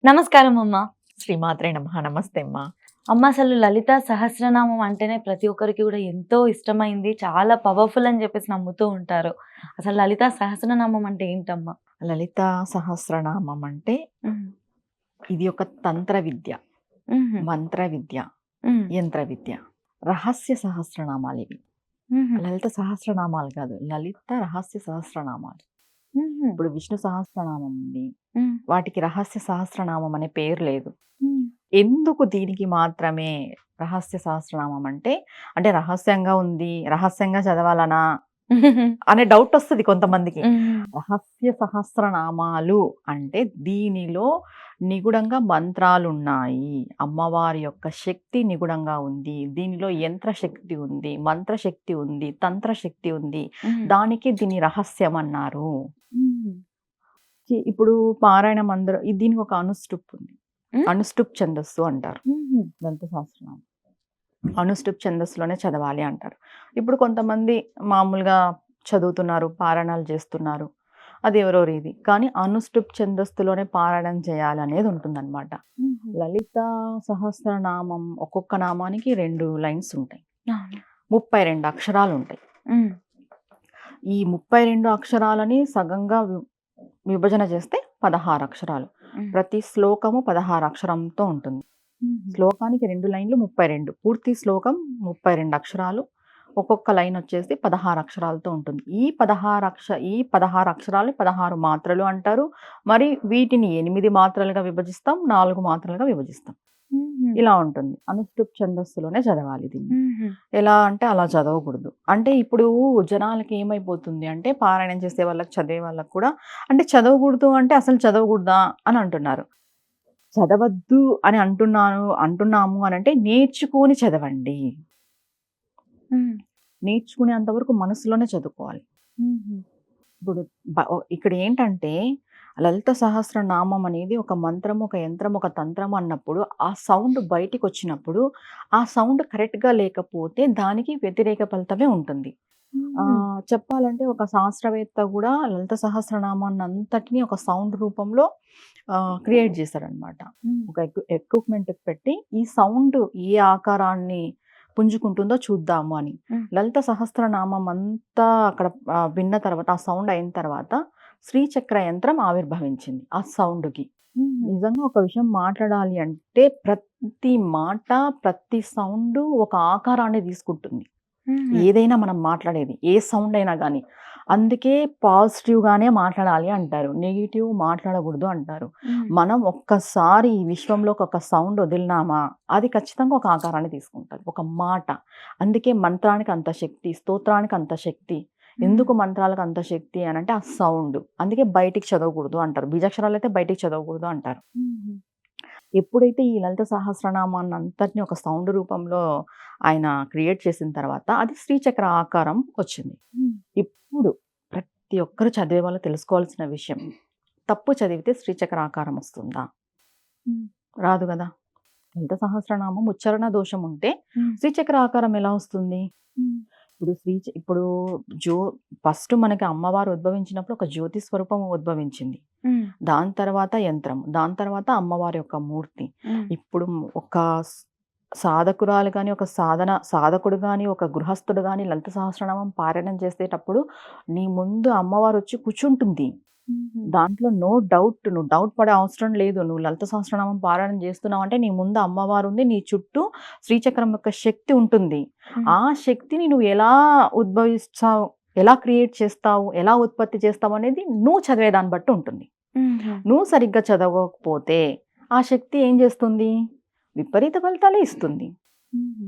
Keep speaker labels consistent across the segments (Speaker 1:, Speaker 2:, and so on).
Speaker 1: నమస్కారం అమ్మ.
Speaker 2: శ్రీమాత్రే నమః. నమస్తే అమ్మా.
Speaker 1: అమ్మ అసలు లలిత సహస్రనామం అంటేనే ప్రతి ఒక్కరికి కూడా ఎంతో ఇష్టమైంది. చాలా పవర్‌ఫుల్ అని చెప్పేసి నమ్ముతూ ఉంటారు. అసలు లలిత సహస్రనామం అంటే ఏంటమ్మా?
Speaker 2: లలిత సహస్రనామం అంటే
Speaker 1: హ్మ్.
Speaker 2: ఇది ఒక తంత్ర విద్య,
Speaker 1: హుహు.
Speaker 2: మంత్ర విద్య,
Speaker 1: హ్మ్.
Speaker 2: యంత్ర విద్య. రహస్య సహస్రనామాలివి.
Speaker 1: హుహు.
Speaker 2: లలిత సహస్రనామాలు కాదు. లలిత రహస్య సహస్రనామాలు.
Speaker 1: హుహు.
Speaker 2: ఇప్పుడు విష్ణు సహస్రనామం ఉంది.
Speaker 1: హ్మ్.
Speaker 2: వాటికి రహస్య సహస్రనామం అనే పేరు లేదు.
Speaker 1: హ్మ్.
Speaker 2: ఎందుకు దీనికి మాత్రమే రహస్య సహస్రనామం అంటే, అంటే రహస్యంగా ఉంది, రహస్యంగా చదవాలనా అనే డౌటొస్తది కొంతమందికి.
Speaker 1: హ్మ్.
Speaker 2: రహస్య సహస్రనామాలు అంటే దీనిలో నిగూఢంగా మంత్రాలున్నాయి. అమ్మవారి యొక్క శక్తి నిగూఢంగా ఉంది. దీనిలో యంత్ర శక్తి ఉంది, మంత్రశక్తి ఉంది, తంత్ర శక్తి ఉంది.
Speaker 1: హ్మ్.
Speaker 2: దానికి దీన్ని రహస్యమన్నారు.
Speaker 1: హ్మ్.
Speaker 2: ఇప్పుడు పారాయణం అందరూ దీనికి ఒక అనుష్టుప్ ఉంది.
Speaker 1: హ్మ్.
Speaker 2: అనుష్టుప్ ఛందస్సు అంటారు
Speaker 1: హుహు.
Speaker 2: లలిత సహస్రనామం. అనుష్టుప్ ఛందస్సులోనే చదవాలి అంటారు. ఇప్పుడు కొంతమంది మామూలుగా చదువుతున్నారు, పారాయణాలు చేస్తున్నారు. అది ఎవరో రీతి. కానీ అనుష్టుప్ ఛందస్సులోనే పారాయణం చేయాలనేది ఉంటుందన్నమాట.
Speaker 1: హుహు.
Speaker 2: లలిత సహస్రనామం ఒక్కొక్క నామానికి 2 లైన్స్ ఉంటాయి.
Speaker 1: అవును.
Speaker 2: 32 అక్షరాలుంటాయి.
Speaker 1: హ్మ్.
Speaker 2: ఈ 32 అక్షరాలని సగంగా విభజన చేస్తే 16 అక్షరాలు.
Speaker 1: హ్మ్.
Speaker 2: ప్రతి శ్లోకము 16 అక్షరంతో ఉంటుంది.
Speaker 1: హుహు.
Speaker 2: శ్లోకానికి 2 లైన్లు 32. పూర్తి శ్లోకం 32 అక్షరాలు. ఒక్కొక్క లైన్ వచ్చేసి 16 అక్షరాలతో ఉంటుంది. ఈ 16 అక్షరాలు 16 మాత్రలు అంటారు. మరి వీటిని 8 మాత్రలుగా విభజిస్తాం, 4 మాత్రలుగా విభజిస్తాం.
Speaker 1: హుహు.
Speaker 2: ఇలా ఉంటుంది. అనుష్టుప్ ఛందస్సులోనే చదవాలి దీన్ని.
Speaker 1: హుహు.
Speaker 2: ఎలా అంటే అలా చదవకూడదు. అంటే ఇప్పుడు జనాలకి ఏమైపోతుంది అంటే పారాయణం చేసే వాళ్ళకి, చదివే వాళ్ళకి కూడా అంటే చదవకూడదు అంటే అసలు చదవకూడదా అని అంటున్నారు. చదవద్దు అని అంటున్నాము అనంటే నేర్చుకొని చదవండి.
Speaker 1: హ్మ్.
Speaker 2: నేర్చుకునేంత వరకు మనసులోనే చదువుకోవాలి.
Speaker 1: హుహు.
Speaker 2: ఇప్పుడు ఇక్కడేంటంటే లలిత సహస్రనామం అనేది ఒక మంత్రము, ఒక యంత్రం, ఒక తంత్రం అన్నప్పుడు ఆ సౌండ్ బయటికొచ్చినప్పుడు ఆ సౌండ్ కరెక్ట్‌గా లేకపోతే దానికి వ్యతిరేక ఫలితమే ఉంటుంది.
Speaker 1: హుహు.
Speaker 2: చెప్పాలంటే ఒక శాస్త్రవేత్త గూడా లలిత సహస్రనామాన్నంతటిని ఒక సౌండ్ రూపంలో క్రియేట్ చేశారనమాట.
Speaker 1: హ్మ్.
Speaker 2: ఒక ఎక్విప్‌మెంట్ పెట్టి ఈ సౌండ్ ఏ ఆకారాన్ని పుంజుకుంటుందో చూద్దాము అని.
Speaker 1: హ్మ్.
Speaker 2: లలిత సహస్రనామం అంతా అక్కడ విన్న తర్వాత, ఆ సౌండ్ అయిన తర్వాత శ్రీచక్ర యంత్రం ఆవిర్భవించింది ఆ సౌండ్‌కి.
Speaker 1: హుహు.
Speaker 2: నిజంగా ఒక విషయం మాట్లాడాలి అంటే ప్రతి మాట, ప్రతి సౌండు ఒక ఆకారాన్ని తీసుకుంటుంది.
Speaker 1: హుహు.
Speaker 2: ఏదైనా మనం మాట్లాడేది. ఏ సౌండ్ అయినా గానీ. అందుకే పాజిటివ్‌గానే మాట్లాడాలి అంటారు. నెగెటివ్ మాట్లాడకూడదు అంటారు.
Speaker 1: హ్మ్.
Speaker 2: మనం ఒక్కసారి ఈ విశ్వంలోకి ఒక సౌండ్ వదిలినామా, అది ఖచ్చితంగా ఒక ఆకారాన్ని తీసుకుంటది. ఒక మాట. అందుకే మంత్రానికి అంత శక్తి, స్తోత్రానికి అంత శక్తి.
Speaker 1: హ్మ్.
Speaker 2: ఎందుకు మంత్రాలకు అంత శక్తి అనంటే ఆ సౌండ్. అందుకే బయటికి చదవకూడదు అంటారు. బీజాక్షరాలైతే బయటికి చదవకూడదు అంటారు.
Speaker 1: హుహు.
Speaker 2: ఎప్పుడైతే ఈ లలిత సహస్రనామాన్నంతటిని ఒక సౌండ్ రూపంలో ఆయన క్రియేట్ చేసిన తర్వాత అది శ్రీచక్ర ఆకారం వచ్చింది.
Speaker 1: హ్మ్.
Speaker 2: ఇప్పుడు ప్రతి ఒక్కరు చదివేవాళ్ళు తెలుసుకోవాల్సిన విషయం. తప్పు చదివితే శ్రీచక్ర ఆకారం వస్తుందా?
Speaker 1: హ్మ్.
Speaker 2: రాదు గదా! లలిత సహస్రనామం ఉచ్చారణ దోషం ఉంటే
Speaker 1: హ్మ్.
Speaker 2: శ్రీచక్ర ఆకారం ఎలా వస్తుంది?
Speaker 1: హ్మ్.
Speaker 2: ఇప్పుడు ఇప్పుడు జో ఫస్ట్ మనకి అమ్మవారు ఉద్భవించినప్పుడు ఒక జ్యోతి స్వరూపం ఉద్భవించింది.
Speaker 1: హ్మ్.
Speaker 2: దాని తర్వాత యంత్రం. దాని తర్వాత అమ్మవారి యొక్క మూర్తి.
Speaker 1: హ్మ్.
Speaker 2: ఇప్పుడు ఒక స్ సాధకురాలు గాని, ఒక సాధకుడు గాని, ఒక గృహస్థుడు గాని లలిత సహస్రనామం పారాయణం చేసేటప్పుడు నీ ముందు అమ్మవారొచ్చి కూర్చుంటుంది.
Speaker 1: హుహు.
Speaker 2: దాంట్లో నో డౌట్. నువ్వు డౌట్ పడే అవసరం లేదు. నువ్వు లలిత సహస్రనామం పారాయణం చేస్తున్నావంటే నీ ముందు అమ్మవారుంది. నీ చుట్టూ శ్రీచక్రం యొక్క శక్తి ఉంటుంది.
Speaker 1: హ్మ్.
Speaker 2: ఆ శక్తిని నువ్వు ఎలా ఉద్భవిస్తావు, ఎలా క్రియేట్ చేస్తావు, ఎలా ఉత్పత్తి చేస్తావనేది నువ్వు చదివే దాన్ని బట్టి ఉంటుంది.
Speaker 1: హుహు.
Speaker 2: నువ్వు సరిగ్గా చదవకపోతే ఆ శక్తి ఏం చేస్తుంది? విపరీత ఫలితాలే ఇస్తుంది.
Speaker 1: హుహు.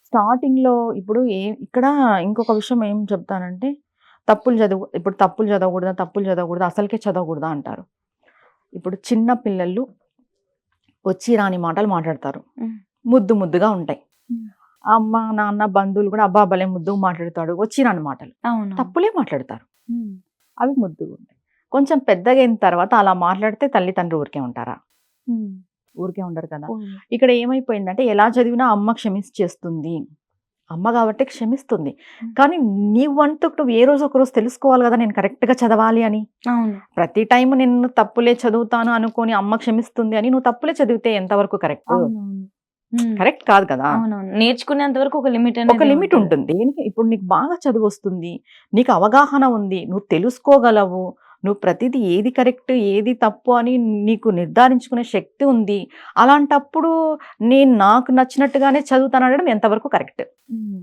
Speaker 2: స్టార్టింగ్‌లో ఇప్పుడు ఇక్కడ ఇంకొక విషయం ఏం చెప్తానంటే, తప్పులు చదవకూడదా? తప్పులు చదవకూడదా? అసలకే చదవకూడదా అంటారు. ఇప్పుడు చిన్న పిల్లలు వచ్చి రాని మాటలు మాట్లాడతారు.
Speaker 1: హ్మ్.
Speaker 2: ముద్దు ముద్దుగా ఉంటాయి.
Speaker 1: హ్మ్.
Speaker 2: అమ్మ, నాన్న, బంధువులు కూడా అబ్బా! భలే ముద్దుగా మాట్లాడతాడు. వచ్చి రాని మాటలు.
Speaker 1: అవునవును.
Speaker 2: తప్పులే మాట్లాడతారు.
Speaker 1: హ్మ్.
Speaker 2: అవి ముద్దుగుంటాయి. కొంచెం పెద్దగయిన తర్వాత అలా మాట్లాడితే తల్లి, తండ్రి ఊరికే ఉంటారా?
Speaker 1: హ్మ్.
Speaker 2: ఊరికే ఉండరు కదా!
Speaker 1: అవును.
Speaker 2: ఇక్కడ ఏమైపోయిందంటే ఎలా చదివినా అమ్మ క్షమించేస్తుంది. అమ్మ కాబట్టి క్షమిస్తుంది. కానీ నీ వంతుకు నువ్వు ఏ రోజు ఒక రోజు తెలుసుకోవాలి కదా, నేను కరెక్ట్‌గా చదవాలి అని.
Speaker 1: అవును.
Speaker 2: ప్రతి టైము నేను తప్పులే చదువుతాను అనుకోని అమ్మ క్షమిస్తుంది అని నువ్వు తప్పులే చదివితే ఎంతవరకు కరెక్ట్?
Speaker 1: అవునవును. హ్మ్.
Speaker 2: కరెక్ట్ కాదు కదా!
Speaker 1: అవునవును. నేర్చుకునేంత వరకు ఒక లిమిట్
Speaker 2: ఒక
Speaker 1: అనేది
Speaker 2: లిమిట్
Speaker 1: ఉంటది.
Speaker 2: ఉంటుంది. దేనికి ఇప్పుడు నీకు బాగా చదువొస్తుంది. నీకు అవగాహన ఉంది. నువ్వు తెలుసుకోగలవు. నువ్వు ప్రతీదీ ఏది కరెక్ట్, ఏది తప్పు అని నీకు నిర్ధారించుకునే శక్తి ఉంది. అలాంటప్పుడు నేను నాకు నచ్చినట్టుగానే చదువుతాననడం ఎంతవరకు కరెక్ట్?
Speaker 1: హ్మ్.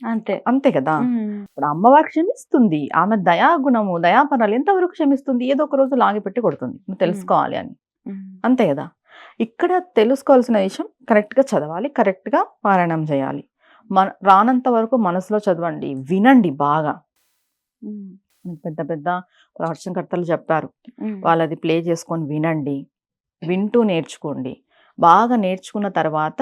Speaker 1: అంతే.
Speaker 2: అంతే కదా!
Speaker 1: హ్మ్.
Speaker 2: ఇప్పుడు అమ్మవారు క్షమిస్తుంది. ఆమె దయాగుణము, దయాపరాలు ఎంతవరకు క్షమిస్తుంది? ఏదో ఒక రోజు లాగిపెట్టి కొడుతుంది. నువ్వు
Speaker 1: హ్మ్.
Speaker 2: తెలుసుకోవాలి అని.
Speaker 1: హ్మ్.
Speaker 2: అంతే కదా! ఇక్కడ తెలుసుకోవాల్సిన విషయం కరెక్ట్‌గా చదవాలి. కరెక్ట్‌గా పారాయణం చేయాలి. రానంత వరకు మనసులో చదవండి. వినండి బాగా.
Speaker 1: హ్మ్.
Speaker 2: పెద్ద పెద్ద ప్రవచనకర్తలు చెప్పారు.
Speaker 1: హ్మ్.
Speaker 2: వాళ్ళది ప్లే చేసుకొని వినండి. వింటూ నేర్చుకోండి. బాగా నేర్చుకున్న తర్వాత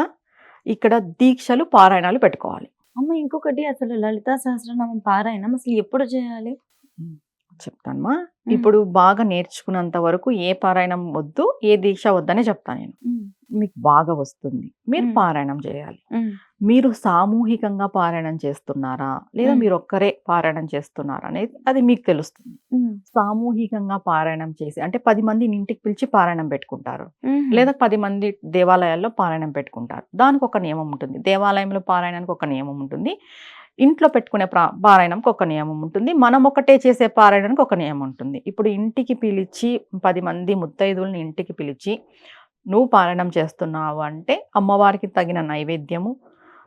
Speaker 2: ఇక్కడ దీక్షలు, పారాయణాలు పెట్టుకోవాలి.
Speaker 1: అమ్మ ఇంకొకటి అసలు లలితా సహస్రనామం పారాయణం అసలు ఎప్పుడు చేయాలి?
Speaker 2: హ్మ్. చెప్తానమ్మా.
Speaker 1: హ్మ్.
Speaker 2: ఇప్పుడు బాగా నేర్చుకున్నంత వరకు ఏ పారాయణం వద్దు, ఏ దీక్ష వద్దనే చెప్తా నేను.
Speaker 1: హ్మ్.
Speaker 2: మీకు బాగా వస్తుంది. మీరు
Speaker 1: హ్మ్.
Speaker 2: పారాయణం చేయాలి.
Speaker 1: హ్మ్.
Speaker 2: మీరు సామూహికంగా పారాయణం చేస్తున్నారా? లేదా
Speaker 1: హ్మ్.
Speaker 2: మీరొక్కరే పారాయణం చేస్తున్నారా? అనేది అది మీకు తెలుస్తుంది.
Speaker 1: హ్మ్.
Speaker 2: సామూహికంగా పారాయణం చేసి అంటే 10 మందిని ఇంటికి పిలిచి పారాయణం పెట్టుకుంటారు.
Speaker 1: హుహు.
Speaker 2: లేదా 10 మంది దేవాలయాల్లో పారాయణం పెట్టుకుంటారు. దానికొక నియమం ఉంటుంది. దేవాలయంలో పారాయణానికి ఒక నియమం ఉంటుంది. ఇంట్లో పెట్టుకునే పారాయణంకి ఒక నియమం ఉంటుంది. మనం ఒకటే చేసే పారాయణానికి ఒక నియమం ఉంటుంది. ఇప్పుడు ఇంటికి పిలిచి 10 మంది ముత్తైదువులని ఇంటికి పిలిచి నువ్వు పారాయణం చేస్తున్నావు అంటే అమ్మవారికి తగిన నైవేద్యము,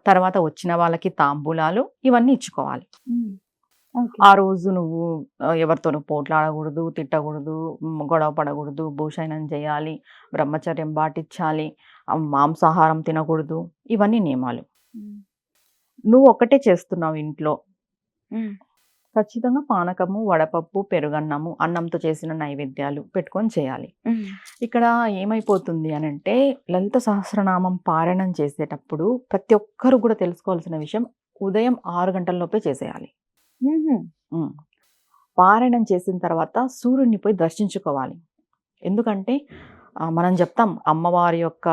Speaker 2: తర్వాత వచ్చిన వాళ్ళకి తాంబూలాలు ఇవన్నీ ఇచ్చుకోవాలి.
Speaker 1: హ్మ్. ఓకే.
Speaker 2: ఆ రోజు నువ్వు ఎవరితోనూ పోట్లాడకూడదు, తిట్టకూడదు, గొడవ పడకూడదు, భూషయనం చేయాలి, బ్రహ్మచర్యం పాటించాలి, మాంసాహారం తినకూడదు. ఇవన్నీ నియమాలు.
Speaker 1: హ్మ్.
Speaker 2: నువ్వు ఒక్కటే చేస్తున్నావు ఇంట్లో.
Speaker 1: హ్మ్.
Speaker 2: ఖచ్చితంగా పానకము, వడపప్పు, పెరుగన్నము, అన్నంతో చేసిన నైవేద్యాలు పెట్టుకొని చేయాలి.
Speaker 1: హ్మ్.
Speaker 2: ఇక్కడ ఏమైపోతుంది అనంటే లలిత సహస్రనామం పారాయణం చేసేటప్పుడు ప్రతి ఒక్కరు కూడా తెలుసుకోవాల్సిన విషయం ఉదయం 6 గంటల లోపే చేసేయాలి.
Speaker 1: హుహు.
Speaker 2: హ్మ్. పారాయణం చేసిన తర్వాత సూర్యుడిని పోయి దర్శించుకోవాలి. ఎందుకంటే మనం చెప్తాం అమ్మవారి యొక్క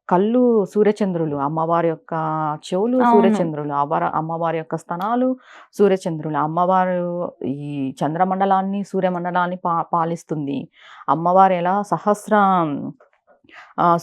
Speaker 2: కళ్ళు సూర్యచంద్రులు, అమ్మవారి యొక్క చెవులు
Speaker 1: అవును.
Speaker 2: సూర్యచంద్రులు, అమ్మవారి యొక్క స్తనాలు సూర్యచంద్రులు, అమ్మవారు ఈ చంద్రమండలాన్ని, సూర్యమండలాన్ని పాలిస్తుంది. అమ్మవారు ఎలా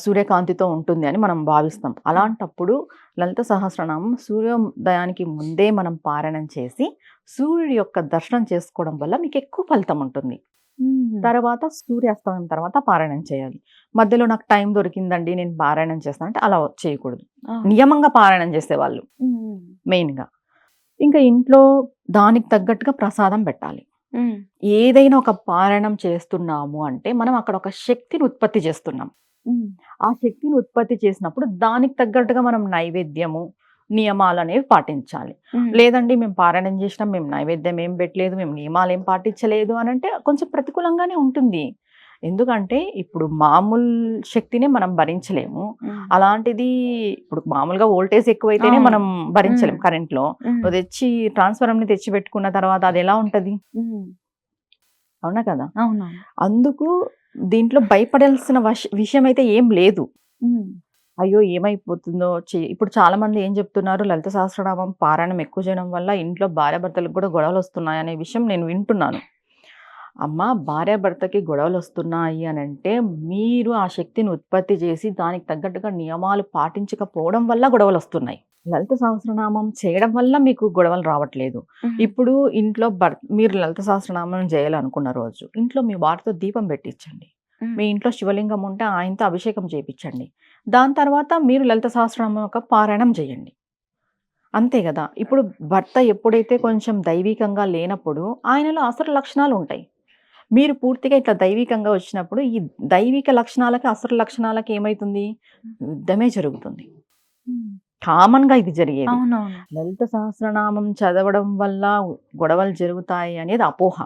Speaker 2: సూర్యకాంతితో ఉంటుంది అని మనం భావిస్తాం. అలాంటప్పుడు లలిత సహస్రనామం సూర్యోదయానికి ముందే మనం పారాయణం చేసి సూర్యుడి యొక్క దర్శనం చేసుకోవడం వల్ల మీకు ఎక్కువ ఫలితం ఉంటుంది.
Speaker 1: హుహు.
Speaker 2: తర్వాత సూర్యాస్తమయం తర్వాత పారాయణం చేయాలి. మధ్యలో నాకు టైం దొరికిందండి నేను పారాయణం చేస్తాను అంటే అలా చేయకూడదు.
Speaker 1: ఆ!
Speaker 2: నియమంగా పారాయణం చేసేవాళ్ళు
Speaker 1: హ్మ్.
Speaker 2: మెయిన్‌గా. ఇంకా ఇంట్లో దానికి తగ్గట్టుగా ప్రసాదం పెట్టాలి.
Speaker 1: హ్మ్.
Speaker 2: ఏదైనా ఒక పారాయణం చేస్తున్నాము అంటే మనం అక్కడ ఒక శక్తిని ఉత్పత్తి చేస్తున్నాం.
Speaker 1: హ్మ్.
Speaker 2: ఆ శక్తిని ఉత్పత్తి చేసినప్పుడు దానికి తగ్గట్టుగా మనం నైవేద్యము, నియమాలనేవి పాటించాలి.
Speaker 1: హ్మ్.
Speaker 2: లేదండి మేము పారాయణం చేసినాం, మేము నైవేద్యం ఏం పెట్టలేదు, మేము నియమాలేం పాటించలేదు అనంటే కొంచెం ప్రతికూలంగానే ఉంటుంది. ఎందుకంటే ఇప్పుడు మామూలు శక్తినే మనం భరించలేము.
Speaker 1: హ్మ్.
Speaker 2: అలాంటిది ఇప్పుడు మామూలుగా వోల్టేజ్ ఎక్కువైతేనే
Speaker 1: అవును.
Speaker 2: మనం
Speaker 1: హ్మ్.
Speaker 2: భరించలేం కరెంట్‌లో.
Speaker 1: హ్మ్.
Speaker 2: నువ్వు తెచ్చి ట్రాన్స్‌ఫారమ్‌ని తెచ్చి పెట్టుకున్న తర్వాత అదెలా ఉంటది?
Speaker 1: హ్మ్.
Speaker 2: అవునా కదా!
Speaker 1: అవునవును.
Speaker 2: అందుకు దీంట్లో భయపడాల్సిన విషయమైతే ఏం లేదు.
Speaker 1: హ్మ్.
Speaker 2: అయ్యో! ఏమైపోతుందో ఇప్పుడు చాలామంది ఏం చెప్తున్నారు, లలిత సహస్రనామం పారాయణం ఎక్కువ చేయడం వల్ల ఇంట్లో భార్యాభర్తలకు కూడా గొడవలొస్తున్నాయనే విషయం నేను వింటున్నాను. అమ్మ భార్యాభర్తకి గొడవలొస్తున్నాయి అనంటే, మీరు ఆ శక్తిని ఉత్పత్తి చేసి దానికి తగ్గట్టుగా నియమాలు పాటించకపోవడం వల్ల గొడవలొస్తున్నాయి. లలిత సహస్రనామం చేయడం వల్ల మీకు గొడవలు రావట్లేదు.
Speaker 1: హ్మ్.
Speaker 2: ఇప్పుడు ఇంట్లో మీరు లలిత సహస్రనామం చేయాలనుకున్న రోజు, ఇంట్లో మీ వారితో దీపం పెట్టించండి.
Speaker 1: హ్మ్.
Speaker 2: మీ ఇంట్లో శివలింగం ఉంటే ఆయనతో అభిషేకం చేపిచ్చండి. దాని తర్వాత మీరు లలిత సహస్రనామం యొక్క పారాయణం చేయండి. అంతే గదా! ఇప్పుడు భర్త ఎప్పుడైతే కొంచెం దైవికంగా లేనప్పుడు ఆయనలో అసుర లక్షణాలుంటాయి. మీరు పూర్తిగా ఇట్లా దైవికంగా వచ్చినప్పుడు ఈ దైవిక లక్షణాలకి, అసుర లక్షణాలకి ఏమైతుంది? యుద్ధమే జరుగుతుంది.
Speaker 1: హ్మ్.
Speaker 2: కామన్‌గా ఇది జరిగేది.
Speaker 1: అవునవును.
Speaker 2: లలిత సహస్రనామం చదవడం వల్ల గొడవలు జరుగుతాయి అనేది అపోహ.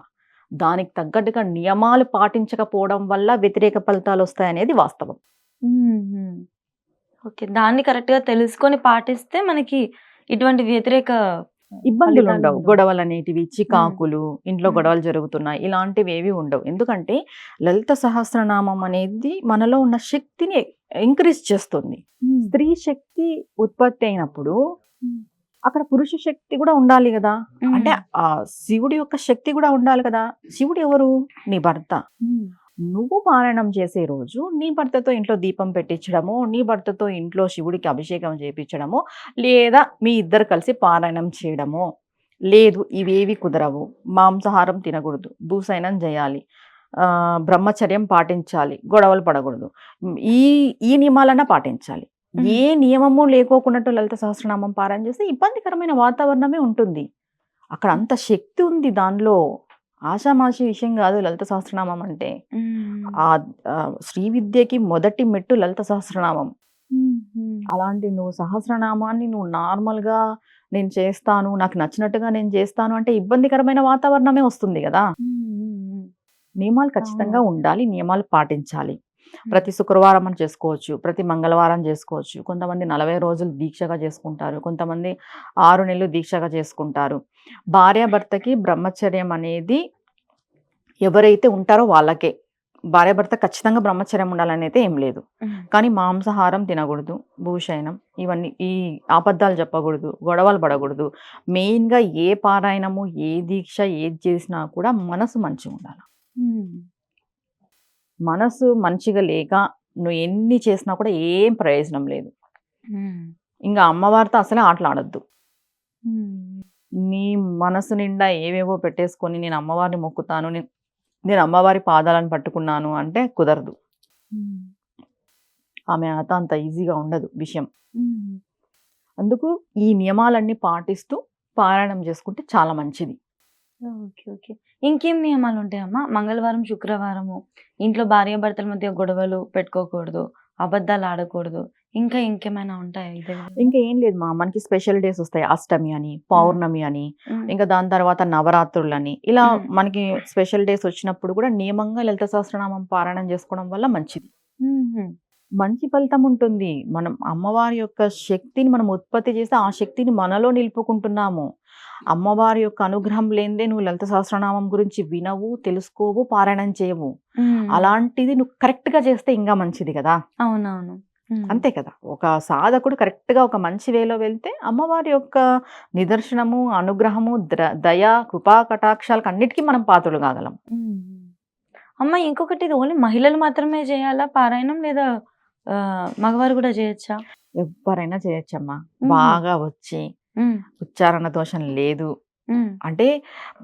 Speaker 2: దానికి తగ్గట్టుగా నియమాలు పాటించకపోవడం వల్ల వ్యతిరేక ఫలితాలొస్తాయనేది వాస్తవం.
Speaker 1: హుహు. ఓకే. దాన్ని కరెక్ట్‌గా తెలుసుకొని పాటిస్తే మనకి ఇటువంటి వ్యతిరేక
Speaker 2: ఇబ్బందులుండవు.
Speaker 1: ఫలితాలుండవు.
Speaker 2: గొడవలనేటివి,
Speaker 1: హ్మ్.
Speaker 2: చికాకులు, ఇంట్లో
Speaker 1: హ్మ్.
Speaker 2: గొడవలు జరుగుతున్నాయి. ఇలాంటివేవి ఉండవు. ఎందుకంటే లలిత సహస్రనామం అనేది మనలో ఉన్న శక్తిని ఎంకరేజ్ చేస్తుంది.
Speaker 1: హ్మ్.
Speaker 2: స్త్రీ శక్తి ఉత్పత్తి అయినప్పుడు అక్కడ పురుష శక్తి కూడా ఉండాలి కదా. అంటే
Speaker 1: ఉమ్,
Speaker 2: ఆ శివుడి యొక్క శక్తి కూడా ఉండాలి కదా. శివుడు ఎవరు? నీ భర్త.
Speaker 1: ఉమ్,
Speaker 2: నువ్వు పారాయణం చేసే రోజు నీ భర్తతో ఇంట్లో దీపం పెట్టించడము, నీ భర్తతో ఇంట్లో శివుడికి అభిషేకం చేపించడము, లేదా మీ ఇద్దరు కలిసి పారాయణం చేయడము. లేదు ఇవేవి కుదరవు, మాంసాహారం తినకూడదు, భూసైనం చేయాలి, బ్రహ్మచర్యం పాటించాలి, గొడవలు పడకూడదు. ఈ ఈ నియమాలన్నా పాటించాలి.
Speaker 1: ఉమ్,
Speaker 2: ఏ నియమము లేకోకున్నట్టు లలిత సహస్రనామం పారాయణ చేస్తే ఇబ్బందికరమైన వాతావరణమే ఉంటుంది. అక్కడ అంత శక్తి ఉంది దానిలో. ఆషామాషి విషయం కాదు లలిత సహస్రనామం అంటే.
Speaker 1: ఉమ్,
Speaker 2: ఆ శ్రీ విద్యకి మొదటి మెట్టు లలిత సహస్రనామం.
Speaker 1: ఉమ్, ఉమ్,
Speaker 2: అలాంటి నువ్వు సహస్రనామాన్ని నువ్వు నార్మల్‌గా నేను చేస్తాను, నాకు నచ్చినట్టుగా నేను చేస్తాను అంటే ఇబ్బందికరమైన వాతావరణమే వస్తుంది గదా.
Speaker 1: ఉమ్, ఉమ్,
Speaker 2: నియమాలు
Speaker 1: అవును.
Speaker 2: ఖచ్చితంగా ఉండాలి. నియమాలు పాటించాలి.
Speaker 1: ఉమ్,
Speaker 2: ప్రతి శుక్రవారం అని చేసుకోవచ్చు. ప్రతి మంగళవారం చేసుకోవచ్చు. కొంతమంది 40 రోజులు దీక్షగా చేసుకుంటారు. కొంతమంది 6 నెలలు దీక్షగా చేసుకుంటారు. భార్యాభర్తకి బ్రహ్మచర్యం అనేది ఎవరైతే ఉంటారో వాళ్ళకే. భార్యాభర్త ఖచ్చితంగా బ్రహ్మచర్యం ఉండాలనైతే ఏం లేదు.
Speaker 1: ఉమ్,
Speaker 2: కానీ మాంసాహారం తినకూడదు, భూషయనం ఇవన్నీ ఈ అబద్ధాలు చెప్పకూడదు, గొడవలు పడకూడదు. మెయిన్‌గా ఏ పారాయణము, ఏ దీక్ష ఏది చేసినా కూడా మనసు మంచిగుండాల.
Speaker 1: ఉమ్,
Speaker 2: మనసు మంచిగా లేక నువ్వు ఎన్ని చేసినా కూడా ఏం ప్రయోజనం లేదు.
Speaker 1: ఉమ్,
Speaker 2: ఇంక అమ్మవారితో అసలే ఆటలాడొద్దు.
Speaker 1: ఉమ్,
Speaker 2: నీ మనసు నిండా ఏవేవో పెట్టేసుకొని నేను అమ్మవారిని మొక్కుతాను, నేను అమ్మవారి పాదాలను పట్టుకున్నాను అంటే కుదరదు.
Speaker 1: ఉమ్,
Speaker 2: ఆమె అంత ఈజీగా ఉండదు విషయం.
Speaker 1: ఉమ్.
Speaker 2: అందుకు ఈ నియమాలన్నీ పాటిస్తూ పారాయణం చేసుకుంటే చాలా మంచిది.
Speaker 1: ఓకే. ఓకే. ఇంకేం నియమాలుంటాయమ్మా? మంగళవారం, శుక్రవారము ఇంట్లో భార్యాభర్తల మధ్య గొడవలు పెట్టుకోకూడదు, అబద్ధాలాడకూడదు. ఇంకా ఇంకేమైనా ఉంటాయా ఇదే విధంగా?
Speaker 2: ఇంకా ఏం లేదు మనకి స్పెషల్ డేస్ వస్తాయి. అష్టమి అని, పౌర్ణమి అని,
Speaker 1: హ్మ్.
Speaker 2: ఇంకా దాని తర్వాత నవరాత్రులని ఇలా
Speaker 1: హ్మ్.
Speaker 2: మనకి స్పెషల్ డేస్ వచ్చినప్పుడు కూడా నియమంగా లలిత సహస్రనామం పారాయణం చేసుకోవడం వల్ల మంచిది.
Speaker 1: హుహు.
Speaker 2: మంచి ఫలితం ఉంటుంది. మనం అమ్మవారి యొక్క శక్తిని మనం ఉత్పత్తి చేసి ఆ శక్తిని మనలో నిలుపుకుంటున్నాము. అమ్మవారి యొక్క అనుగ్రహం లేనిదే నువ్వు లలిత సహస్రనామం గురించి వినవు, తెలుసుకోవు, పారాయణం చేయవు.
Speaker 1: హ్మ్.
Speaker 2: అలాంటిది నువ్వు కరెక్ట్‌గా చేస్తే ఇంకా మంచిది కదా.
Speaker 1: అవునవును. హ్మ్.
Speaker 2: అంతే కదా. ఒక సాధకుడు కరెక్ట్‌గా ఒక మంచి వేలో వెళ్తే అమ్మవారి యొక్క నిదర్శనము, అనుగ్రహము, దయ, కృపా కటాక్షాలకు అన్నిటికి మనం పాత్రులు కాగలం.
Speaker 1: హ్మ్. అమ్మ ఇంకొకటి ఇది ఓన్లీ మహిళలు మాత్రమే చేయాలా పారాయణం? లేదా మగవారు కూడా చేయొచ్చా?
Speaker 2: ఎవ్వరైనా చేయొచ్చమ్మా.
Speaker 1: హుహు.
Speaker 2: బాగా వచ్చి
Speaker 1: హ్మ్.
Speaker 2: ఉచ్చారణ దోషం లేదు.
Speaker 1: హ్మ్.
Speaker 2: అంటే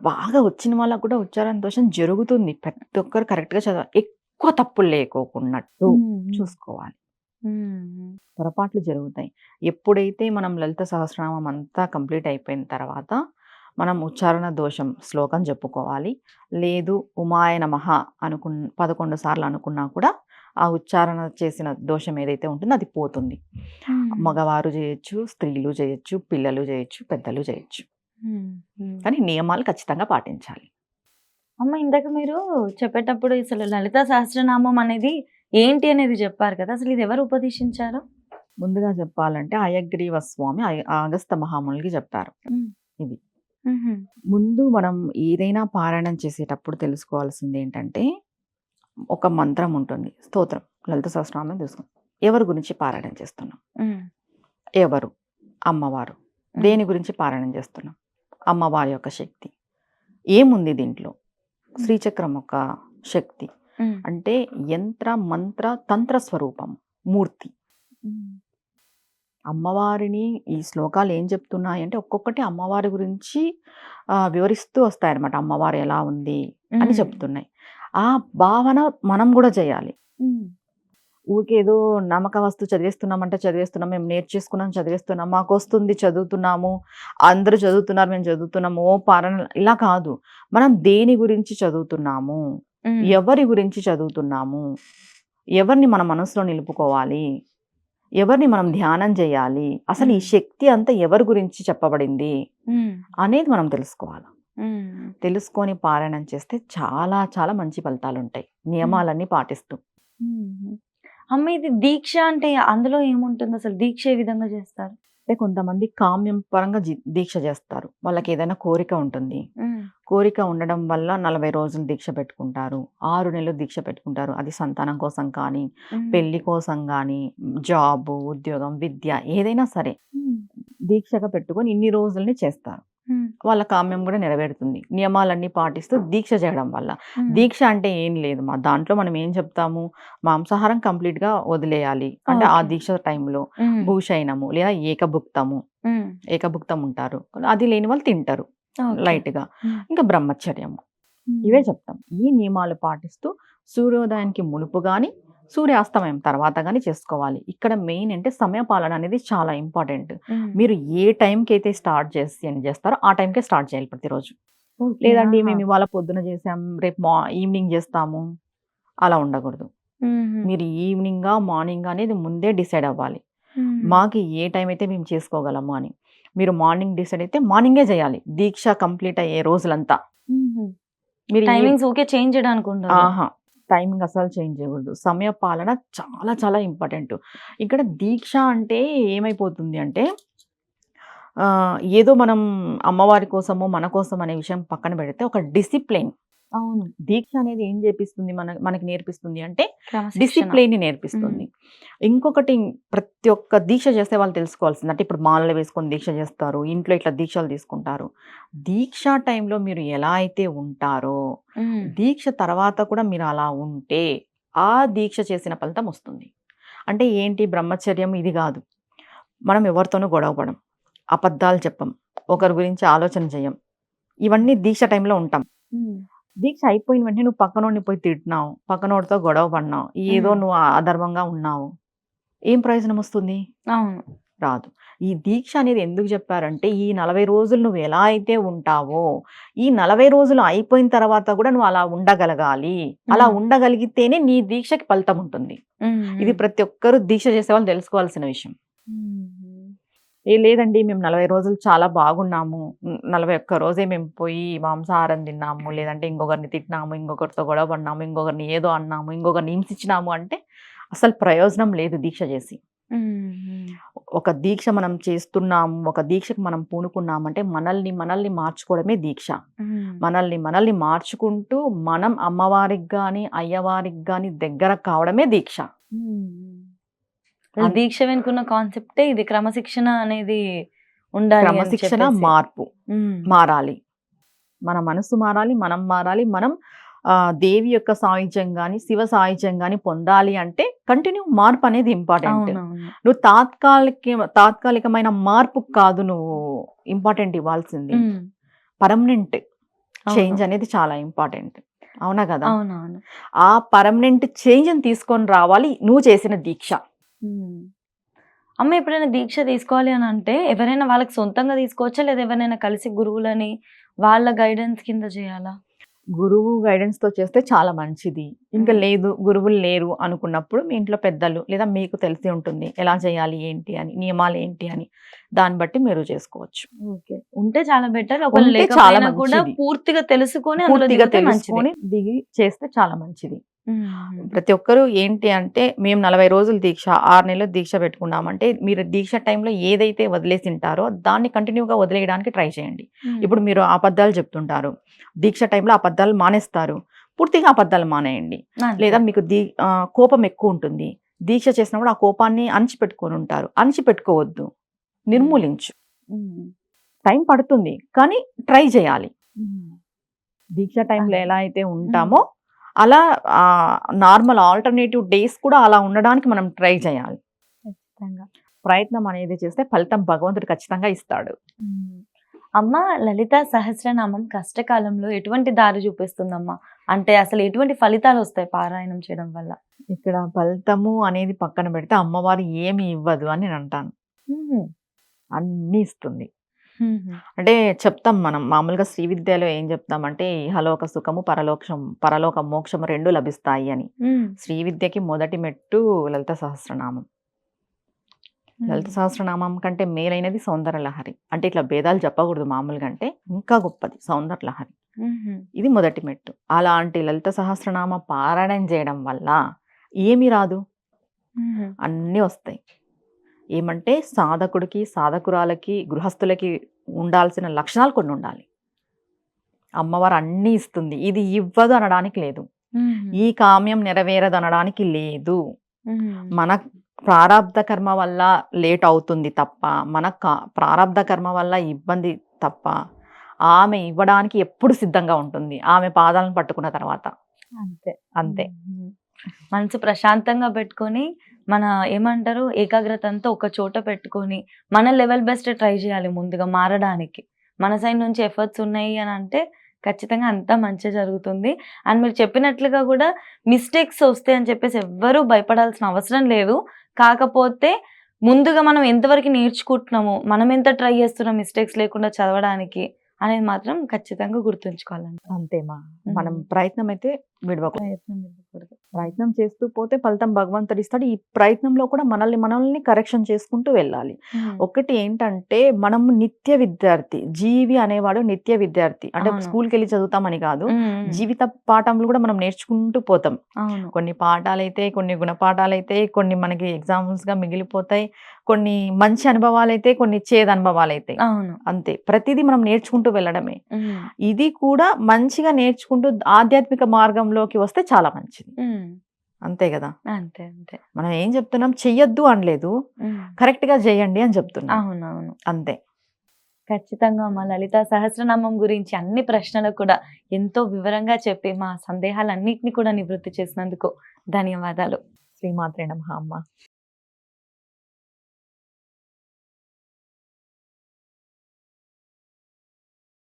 Speaker 2: బాగా వచ్చిన వాళ్ళకి కూడా ఉచ్చారణ దోషం జరుగుతుంది. ప్రతి ఒక్కరు కరెక్ట్‌గా ఎక్కువ తప్పులు లేకోకున్నట్టు
Speaker 1: హ్మ్. హ్మ్.
Speaker 2: చూసుకోవాలి.
Speaker 1: హ్మ్.
Speaker 2: పొరపాట్లు జరుగుతాయి. ఎప్పుడైతే మనం లలిత సహస్రనామం అంతా కంప్లీట్ అయిపోయిన తర్వాత మనం ఉచ్చారణ దోషం శ్లోకం చెప్పుకోవాలి. లేదు ఉమాయ నమః 11 సార్లు అనుకున్నా కూడా ఆ ఉచ్చారణ చేసిన దోషం ఏదైతే ఉంటుందో అది పోతుంది.
Speaker 1: హ్మ్.
Speaker 2: మగవారు చేయొచ్చు, స్త్రీలు చేయొచ్చు, పిల్లలు చేయొచ్చు, పెద్దలు చేయొచ్చు.
Speaker 1: హ్మ్. హ్మ్.
Speaker 2: కానీ నియమాలు ఖచ్చితంగా పాటించాలి.
Speaker 1: అమ్మ ఇందాక మీరు చెప్పేటప్పుడు అసలు లలితా సహస్రనామం అనేది ఏంటి అనేది చెప్పారు కదా! అసలు ఇది ఎవరు ఉపదేశించారు?
Speaker 2: ముందుగా చెప్పాలంటే హయగ్రీవ స్వామి అగస్త్య మహామునికి చెప్పారు
Speaker 1: హ్మ్.
Speaker 2: ఇది.
Speaker 1: హుహు.
Speaker 2: ముందు మనం ఏదైనా పారాయణం చేసేటప్పుడు తెలుసుకోవాల్సిందేంటంటే, ఒక మంత్రం ఉంటుంది. స్తోత్రం. లలిత సహస్రనామం తెలుసుకుందాం. ఎవరి గురించి పారాయణం చేస్తున్నాం?
Speaker 1: హ్మ్.
Speaker 2: ఎవరు? అమ్మవారు.
Speaker 1: హ్మ్.
Speaker 2: దేని గురించి పారాయణం చేస్తున్నాం? అమ్మవారి యొక్క శక్తి. ఏముంది దీంట్లో?
Speaker 1: హ్మ్.
Speaker 2: శ్రీచక్రం ఒక శక్తి.
Speaker 1: హ్మ్.
Speaker 2: అంటే యంత్ర, మంత్ర, తంత్ర స్వరూపం. మూర్తి.
Speaker 1: హ్మ్.
Speaker 2: అమ్మవారిని ఈ శ్లోకాలు ఏం చెప్తున్నాయంటే ఒక్కొక్కటి అమ్మవారి గురించి వివరిస్తూ వస్తాయన్నమాట. అమ్మవారు ఎలా ఉంది అని
Speaker 1: హ్మ్.
Speaker 2: చెప్తున్నాయి. ఆ భావన మనం గూడా చేయాలి.
Speaker 1: హ్మ్.
Speaker 2: ఊరికేదో నమ్మకవస్తు చదివేస్తున్నామంటే చదివేస్తున్నాం. మేము నేర్చేసుకున్నాం చదివేస్తున్నాం. మాకొస్తుంది చదువుతున్నాము. అందరూ చదువుతున్నారు మేము చదువుతున్నాము. ఓ పారాయణ ఇలా కాదు. మనం దేని గురించి చదువుతున్నాము?
Speaker 1: హ్మ్.
Speaker 2: ఎవరి గురించి చదువుతున్నాము? ఎవరిని మన మనసులో నిలుపుకోవాలి? ఎవరిని మనం ధ్యానం చేయాలి? అసలు ఈ
Speaker 1: హ్మ్.
Speaker 2: శక్తి అంతా ఎవరి గురించి చెప్పబడింది?
Speaker 1: హ్మ్.
Speaker 2: అనేది మనం తెలుసుకోవాలి.
Speaker 1: హ్మ్.
Speaker 2: తెలుసుకొని పారాయణం చేస్తే చాలా చాలా మంచి ఫలితాలుంటాయి.
Speaker 1: హ్మ్.
Speaker 2: నియమాలన్నీ పాటిస్తూ.
Speaker 1: హుహు. అమ్మ ఇది దీక్ష అంటే అందులో ఏముంటుంది? అసలు దీక్ష ఏ విధంగా చేస్తారు?
Speaker 2: అంటే కొంతమంది కామ్యం పరంగా దీక్ష చేస్తారు. వాళ్ళకేదైనా కోరిక ఉంటుంది.
Speaker 1: హ్మ్.
Speaker 2: కోరిక ఉండడం వల్ల 40 రోజులు దీక్ష పెట్టుకుంటారు. 6 నెలలు దీక్ష పెట్టుకుంటారు. అది సంతానం కోసం కానీ,
Speaker 1: హ్మ్.
Speaker 2: పెళ్లి కోసం గానీ, జాబు, ఉద్యోగం, విద్య ఏదైనా సరే.
Speaker 1: హ్మ్.
Speaker 2: దీక్షగా పెట్టుకొని ఇన్ని రోజుల్ని చేస్తారు. వాళ్ళ కామ్యం కూడా నెరవేరుతుంది. నియమాలన్నీ పాటిస్తూ దీక్ష చేయడం వల్ల. దీక్ష అంటే ఏం లేదు దాంట్లో మనం ఏం చెప్తాము, మాంసాహారం కంప్లీట్‌గా వదిలేయాలి. అంటే ఆ
Speaker 1: ఓకే.
Speaker 2: దీక్ష టైంలో భూషయనము లేదా ఏకభుక్తం ఉంటారు. అది లేని వాళ్ళు తింటారు
Speaker 1: ఓకే.
Speaker 2: లైట్‌గా. ఇంకా బ్రహ్మచర్యము. ఇవే చెప్తాం. ఈ నియమాలు పాటిస్తూ సూర్యోదయానికి మునుపు గాని, సూర్యాస్తమయం తర్వాత గాని చేసుకోవాలి. ఇక్కడ మెయిన్ అంటే సమయపాలన అనేది చాలా ఇంపార్టెంట్. మీరు ఏ టైంకైతే స్టార్ట్ చేస్తారో ఆ టైంకే స్టార్ట్ చేయాలి ప్రతిరోజు.
Speaker 1: ఓకే.
Speaker 2: లేదండి
Speaker 1: ఆహా!
Speaker 2: మేము ఇవాళ పొద్దున చేసాం, రేపు ఈవినింగ్ చేస్తాము. అలా ఉండకూడదు.
Speaker 1: హుహు.
Speaker 2: మీరు ఈవినింగా, మార్నింగా అనేది ముందే డిసైడ్ అవ్వాలి.
Speaker 1: హ్మ్.
Speaker 2: మాకు ఏ టైం అయితే మేము చేసుకోగలము అని. మీరు మార్నింగ్ డిసైడ్ అయితే మార్నింగే చేయాలి. దీక్ష కంప్లీట్ అయ్యే రోజులంతా.
Speaker 1: హుహు.
Speaker 2: మీరు
Speaker 1: టైమింగ్స్ ఊకే చేంజ్ చేయడానికి ఉండదు.
Speaker 2: ఆహా! టైమింగ్ అస్సలు చేంజ్ చేయకూడదు. సమయ పాలన చాలా చాలా ఇంపార్టెంట్. ఇక్కడ దీక్ష అంటే ఏమైపోతుంది అంటే ఏదో మనం అమ్మవారి కోసమో, మన కోసం అనే విషయం పక్కన పెడితే ఒక డిసిప్లిన్.
Speaker 1: అవును.
Speaker 2: దీక్ష అనేది ఏం చేపిస్తుంది మనకి నేర్పిస్తుంది అంటే
Speaker 1: క్రమశిక్షణ.
Speaker 2: డిసిప్లిన్‌ని నేర్పిస్తుంది. ఇంకొకటి ప్రతి ఒక్క దీక్ష చేసే వాళ్ళు తెలుసుకోవాల్సింది అంటే ఇప్పుడు మాలలు వేసుకొని దీక్ష చేస్తారు. ఇంట్లో ఇట్లా దీక్షలు తీసుకుంటారు. దీక్ష టైంలో మీరు ఎలా అయితే ఉంటారో,
Speaker 1: హ్మ్.
Speaker 2: దీక్ష తర్వాత కూడా మీరు అలా ఉంటే, ఆ దీక్ష చేసిన ఫలితం వస్తుంది. అంటే ఏంటి బ్రహ్మచర్యం ఇది గాదు. మనం ఎవరితోనూ గొడవ పడం. అబద్ధాలు చెప్పం. ఒకరి గురించి ఆలోచన చేయం. ఇవన్నీ దీక్ష టైంలో ఉంటాం.
Speaker 1: హ్మ్.
Speaker 2: దీక్ష అయిపోయిన వెంటనే నువ్వు పక్కనోడిని పోయి తిట్టినావు. పక్కనోడితో గొడవ పడినావు. ఏదో నువ్వు అధర్మంగా ఉన్నావు. ఏం ప్రయోజనం వస్తుంది?
Speaker 1: అవును.
Speaker 2: రాదు. ఈ దీక్ష అనేది ఎందుకు చెప్పారంటే, ఈ 40 రోజులు నువ్వు ఎలా అయితే ఉంటావో, ఈ 40 రోజులు అయిపోయిన తర్వాత కూడా నువ్వు అలా ఉండగలగాలి. అలా ఉండగలిగితేనే నీ దీక్షకి ఫలితం ఉంటుంది. ఇది ప్రతి ఒక్కరు దీక్ష చేసేవాళ్ళు తెలుసుకోవాల్సిన విషయం. లేదండి మేము 40 రోజులు చాలా బాగున్నాము. 41 రోజే మేము పోయి మాంసాహారం తిన్నాము. లేదంటే ఇంకొకరిని తిట్టినాము, ఇంకొకరితో గొడవ పడినాము, ఇంకొకరిని ఏదో అన్నాము, ఇంకొకరిని హింసించినాము అంటే అసలు ప్రయోజనం లేదు దీక్ష చేసి. ఒక దీక్ష మనం చేస్తున్నాము, ఒక దీక్షకు మనం పూనుకున్నామంటే మనల్ని మార్చుకోవడమే దీక్ష. మనల్ని మార్చుకుంటూ మనం అమ్మవారికి గాని, అయ్యవారికి గాని దగ్గర కావడమే దీక్ష.
Speaker 1: దీక్ష వెనుకున్న కాన్సెప్టే ఇది క్రమశిక్షణ అనేది ఉండాలి అని
Speaker 2: క్రమశిక్షణ,
Speaker 1: చెప్పేసి.
Speaker 2: మార్పు మారాలి. మన మనసు మారాలి, మనం మారాలి. మనం దేవి యొక్క సాయుధ్యం గాని, శివ సాయుధ్యం గాని పొందాలి అంటే కంటిన్యూ మార్పు అనేది ఇంపార్టెంట్.
Speaker 1: అవునవును.
Speaker 2: నువ్వు తాత్కాలికమైన మార్పు కాదు నువ్వు ఇంపార్టెంట్ ఇవ్వాల్సింది. పర్మనెంట్ చేంజ్ అనేది చాలా ఇంపార్టెంట్. అవునా కదా?
Speaker 1: అవునవును.
Speaker 2: ఆ పర్మనెంట్ చేంజ్‌ని తీసుకొని రావాలి నువ్వు చేసిన దీక్ష.
Speaker 1: అమ్మ ఎప్పుడైనా దీక్ష తీసుకోవాలి అని అంటే ఎవరైనా వాళ్ళకి సొంతంగా తీసుకోవచ్చా? లేదా ఎవరైనా కలిసి గురువులని వాళ్ళ గైడెన్స్ కింద చేయాలా?
Speaker 2: గురువు గైడెన్స్‌తో చేస్తే చాలా మంచిది. ఇంకా లేదు గురువులు లేరు అనుకున్నప్పుడు మీ ఇంట్లో పెద్దలు లేదా మీకు తెలిసి ఉంటుంది. ఎలా చేయాలి ఏంటి అని, నియమాలు ఏంటి అని. దాన్ని బట్టి మీరు చేసుకోవచ్చు.
Speaker 1: ఓకే. ఉంటే చాలా బెటర్. ఒకవేళ
Speaker 2: ఉంటే చాలా
Speaker 1: లేకపోయినా కూడా
Speaker 2: మంచిది.
Speaker 1: పూర్తిగా తెలుసుకొని అందులో
Speaker 2: పూర్తిగా
Speaker 1: దిగితే మంచిది.
Speaker 2: తెలుసుకొని దిగి చేస్తే చాలా మంచిది. ప్రతి ఒక్కరు ఏంటి అంటే మేము 40 రోజులు దీక్ష, 6 నెలలు దీక్ష పెట్టుకున్నామంటే మీరు దీక్ష టైంలో ఏదైతే వదిలేసింటారో దాన్ని కంటిన్యూగా వదిలేయడానికి ట్రై చేయండి. ఇప్పుడు మీరు అబద్ధాలు చెప్తుంటారు. దీక్ష టైంలో అబద్ధాలు మానేస్తారు. పూర్తిగా అబద్ధాలు మానేయండి. లేదా మీకు కోపం ఎక్కువ ఉంటుంది. దీక్ష చేసినప్పుడు ఆ కోపాన్ని అణిచిపెట్టుకొని ఉంటారు. అణిచిపెట్టుకోవద్దు. నిర్మూలించు. టైం పడుతుంది కానీ ట్రై చేయాలి. దీక్ష టైంలో ఎలా అయితే ఉంటామో అలా నార్మల్ ఆల్టర్నేటివ్ డేస్ కూడా అలా ఉండడానికి మనం ట్రై చేయాలి.
Speaker 1: ఖచ్చితంగా.
Speaker 2: ప్రయత్నం అనేది చేస్తే ఫలితం భగవంతుడు ఖచ్చితంగా ఇస్తాడు.
Speaker 1: అమ్మ లలితా సహస్రనామం కష్టకాలంలో ఎటువంటి దారి చూపిస్తుందమ్మా? అంటే అసలు ఎటువంటి ఫలితాలు వస్తాయి పారాయణం చేయడం వల్ల?
Speaker 2: ఇక్కడ ఫలితము అనేది పక్కన పెడితే అమ్మవారు ఏమి ఇవ్వదు అని నేను అంటాను. అన్నీ ఇస్తుంది. అంటే చెప్తాం మనం మామూలుగా శ్రీ విద్యలో ఏం చెప్తామంటే ఇహలోక సుఖము, పరలోక మోక్షము 2 లభిస్తాయి అని. శ్రీ విద్యకి మొదటి మెట్టు లలిత సహస్రనామం. లలిత సహస్రనామం కంటే మేలైనది సౌందర్య లహరి. అంటే ఇట్లా భేదాలు చెప్పకూడదు మామూలుగా అంటే ఇంకా గొప్పది సౌందర్య లహరి. ఇది మొదటి మెట్టు. అలాంటి లలిత సహస్రనామ పారాయణం చేయడం వల్ల ఏమి రాదు, అన్నీ వస్తాయి. ఏమంటే సాధకుడికి, సాధకురాలకి, గృహస్థులకి ఉండాల్సిన లక్షణాలు కొన్ని ఉండాలి. అమ్మవారు అన్నీ ఇస్తుంది. ఇది ఇవ్వదు అనడానికి లేదు. ఈ కామ్యం నెరవేరదు అనడానికి లేదు. మన ప్రారాబ్ధ కర్మ వల్ల లేట్ అవుతుంది తప్ప, మన ప్రారాబ్ధ కర్మ వల్ల ఇబ్బంది తప్ప, ఆమె ఇవ్వడానికి ఎప్పుడు సిద్ధంగా ఉంటుంది. ఆమె పాదాలను పట్టుకున్న తర్వాత.
Speaker 1: అంతే.
Speaker 2: అంతే.
Speaker 1: మనసు ప్రశాంతంగా పెట్టుకొని, మన ఏమంటారు ఏకాగ్రత అంతా ఒక చోట పెట్టుకొని, మన లెవెల్ బెస్ట్ ట్రై చేయాలి ముందుగా మారడానికి. మన సైడ్ నుంచి ఎఫర్ట్స్ ఉన్నాయి అని అంటే ఖచ్చితంగా అంతా మంచే జరుగుతుంది. అండ్ మీరు చెప్పినట్లుగా కూడా మిస్టేక్స్ వస్తాయి అని చెప్పేసి ఎవ్వరూ భయపడాల్సిన అవసరం లేదు. కాకపోతే ముందుగా మనం ఎంతవరకు నేర్చుకుంటున్నామో, మనం ఎంత ట్రై చేస్తున్నాం మిస్టేక్స్ లేకుండా చదవడానికి అనేది మాత్రం ఖచ్చితంగా గుర్తుంచుకోవాలండి.
Speaker 2: అంతేమా. మనం ప్రయత్నం అయితే విడవకూడదు.
Speaker 1: ప్రయత్నం ఇవ్వకూడదు.
Speaker 2: ప్రయత్నం చేస్తూ పోతే ఫలితం భగవంతుడు ఇస్తాడు. ఈ ప్రయత్నంలో కూడా మనల్ని కరెక్షన్ చేసుకుంటూ వెళ్ళాలి. ఒకటి ఏంటంటే మనం నిత్య విద్యార్థి. జీవి అనేవాడు నిత్య విద్యార్థి. అంటే
Speaker 1: అవును.
Speaker 2: స్కూల్కి వెళ్ళి చదువుతామని కాదు,
Speaker 1: హ్మ్.
Speaker 2: జీవిత పాఠంలో కూడా మనం నేర్చుకుంటూ పోతాం.
Speaker 1: అవును.
Speaker 2: కొన్ని పాఠాలైతే, కొన్ని గుణపాఠాలైతే, కొన్ని మనకి ఎగ్జామ్స్గా మిగిలిపోతాయి, కొన్ని మంచి అనుభవాలైతే, కొన్ని చేదు అనుభవాలైతే.
Speaker 1: అవును.
Speaker 2: అంతే. ప్రతిదీ మనం నేర్చుకుంటూ వెళ్ళడమే.
Speaker 1: హ్మ్.
Speaker 2: ఇది కూడా మంచిగా నేర్చుకుంటూ ఆధ్యాత్మిక మార్గంలోకి వస్తే చాలా మంచిది.
Speaker 1: హ్మ్.
Speaker 2: అంతే కదా.
Speaker 1: అంతే. అంతే.
Speaker 2: మనం ఏం చెప్తున్నాం, చెయ్యొద్దు అనలేదు,
Speaker 1: హ్మ్.
Speaker 2: కరెక్ట్గా చేయండి అని చెప్తున్నాం.
Speaker 1: అవునవును.
Speaker 2: అంతే.
Speaker 1: ఖచ్చితంగా మా లలితా సహస్రనామం గురించి అన్ని ప్రశ్నలకు కూడా ఎంతో వివరంగా చెప్పి మా సందేహాలన్నిటిని కూడా నివృత్తి చేసినందుకు ధన్యవాదాలు.
Speaker 2: శ్రీమాత్రే నమః అమ్మ.